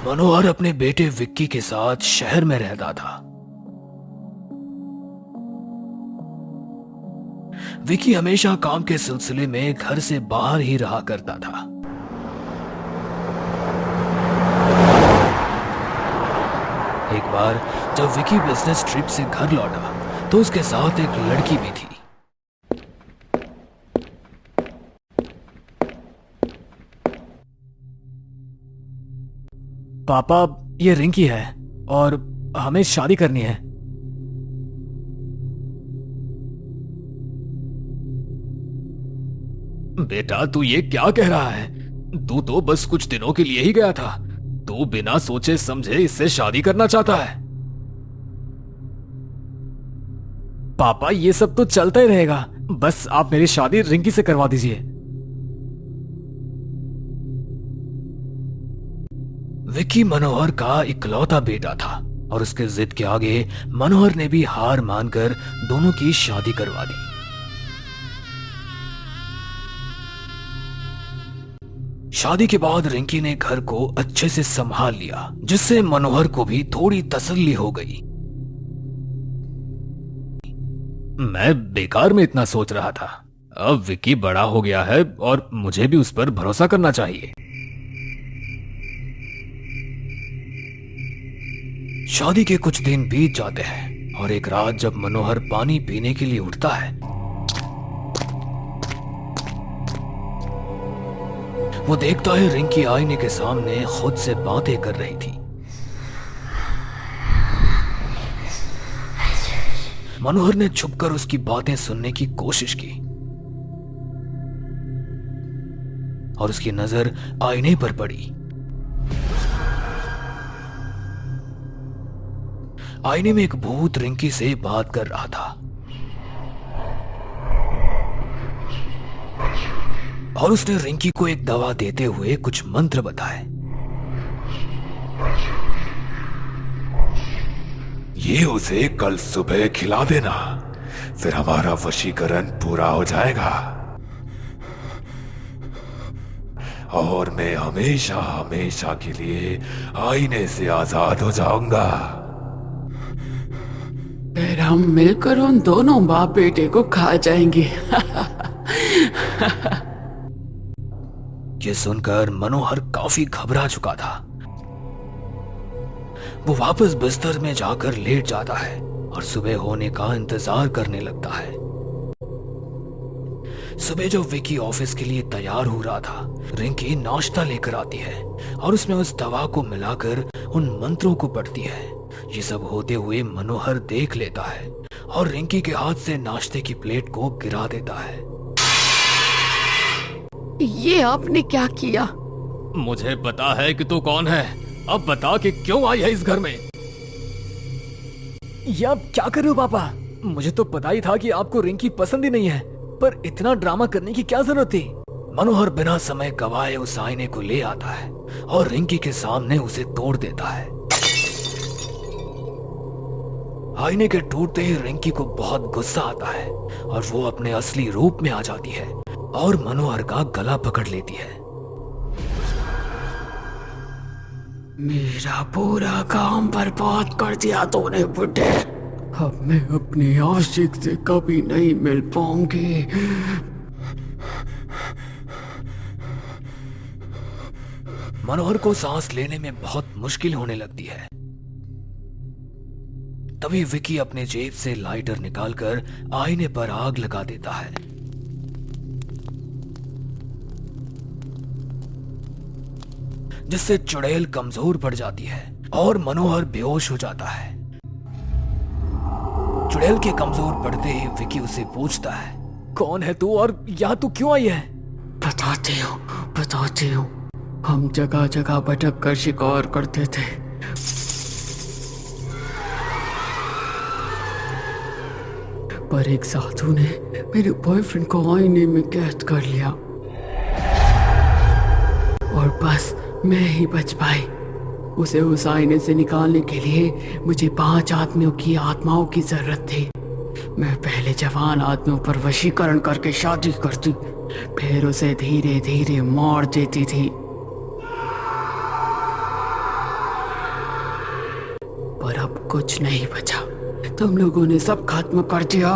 मनोहर अपने बेटे विक्की के साथ शहर में रहता था। विक्की हमेशा काम के सिलसिले में घर से बाहर ही रहा करता था। एक बार जब विक्की बिजनेस ट्रिप से घर लौटा तो उसके साथ एक लड़की भी थी। पापा, ये रिंकी है और हमें शादी करनी है। बेटा, तू ये क्या कह रहा है? तू तो बस कुछ दिनों के लिए ही गया था। तू बिना सोचे समझे इससे शादी करना चाहता है। पापा, ये सब तो चलता ही रहेगा। बस आप मेरी शादी रिंकी से करवा दीजिए। विक्की मनोहर का इकलौता बेटा था और उसके जिद के आगे मनोहर ने भी हार मानकर दोनों की शादी करवा दी। शादी के बाद रिंकी ने घर को अच्छे से संभाल लिया, जिससे मनोहर को भी थोड़ी तसल्ली हो गई। मैं बेकार में इतना सोच रहा था। अब विक्की बड़ा हो गया है और मुझे भी उस पर भरोसा करना चाहिए। शादी के कुछ दिन बीत जाते हैं और एक रात जब मनोहर पानी पीने के लिए उठता है, वो देखता है रिंकी आईने के सामने खुद से बातें कर रही थी। मनोहर ने छुपकर उसकी बातें सुनने की कोशिश की और उसकी नजर आईने पर पड़ी। आईने में एक भूत रिंकी से बात कर रहा था और उसने रिंकी को एक दवा देते हुए कुछ मंत्र बताए। ये उसे कल सुबह खिला देना, फिर हमारा वशीकरण पूरा हो जाएगा और मैं हमेशा हमेशा के लिए आईने से आजाद हो जाऊंगा। फिर हम मिलकर उन दोनों बाप बेटे को खा जाएंगे। ये सुनकर मनोहर काफी घबरा चुका था। वो वापस बिस्तर में जाकर लेट जाता है और सुबह होने का इंतजार करने लगता है। सुबह जब विक्की ऑफिस के लिए तैयार हो रहा था, रिंकी नाश्ता लेकर आती है और उसमें उस दवा को मिलाकर उन मंत्रों को पढ़ती है। ये सब होते हुए मनोहर देख लेता है और रिंकी के हाथ से नाश्ते की प्लेट को गिरा देता है। ये आपने क्या किया? मुझे पता है कि तू कौन है। अब बता कि क्यों आई है इस घर में। ये आप क्या कर रहे हो पापा? मुझे तो पता ही था कि आपको रिंकी पसंद ही नहीं है, पर इतना ड्रामा करने की क्या जरूरत थी? मनोहर बिना समय गवाए उस आईने को ले आता है और रिंकी के सामने उसे तोड़ देता है। आईने के टूटते ही रिंकी को बहुत गुस्सा आता है और वो अपने असली रूप में आ जाती है और मनोहर का गला पकड़ लेती है। मेरा पूरा काम बर्बाद कर दिया तूने बुड्ढे। अब मैं अपने आशिक से कभी नहीं मिल पाऊंगी। मनोहर को सांस लेने में बहुत मुश्किल होने लगती है। तभी विक्की अपने जेब से लाइटर निकालकर आईने पर आग लगा देता है। जिससे चुड़ैल कमजोर पड़ जाती है और मनोहर बेहोश हो जाता है। चुड़ैल के कमजोर पड़ते ही विक्की उसे पूछता है, कौन है तू और यहाँ तू क्यों आई है? बताती हूँ। हम जगह जगह भटक कर शिकार करते थे। पर एक साधु ने मेरे बॉयफ्रेंड को आईने में कैद कर लिया और बस मैं ही बच पाई। उसे उस आईने से निकालने के लिए मुझे 5 आदमियों की आत्माओं की जरूरत थी। मैं पहले जवान आदमियों पर वशीकरण करके शादी करती, फिर उसे धीरे धीरे मार देती थी। कुछ नहीं बचा। तुम लोगों ने सब खत्म कर दिया।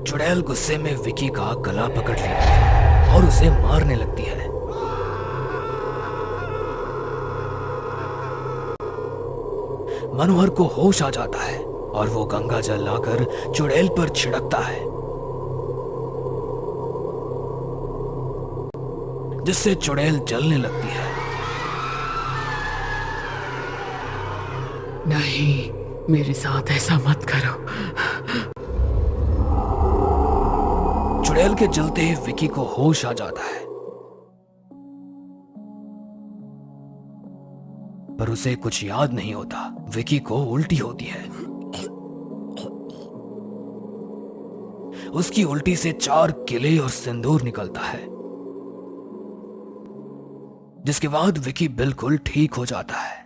चुड़ैल गुस्से में विकी का गला पकड़ लेती है और उसे मारने लगती है। मनोहर को होश आ जाता है और वो गंगा जल लाकर चुड़ैल पर छिड़कता है, जिससे चुड़ैल जलने लगती है। नहीं, मेरे साथ ऐसा मत करो। चुड़ैल के जलते ही विकी को होश आ जाता है, पर उसे कुछ याद नहीं होता। विकी को उल्टी होती है। उसकी उल्टी से 4 किले और सिंदूर निकलता है, जिसके बाद विकी बिल्कुल ठीक हो जाता है।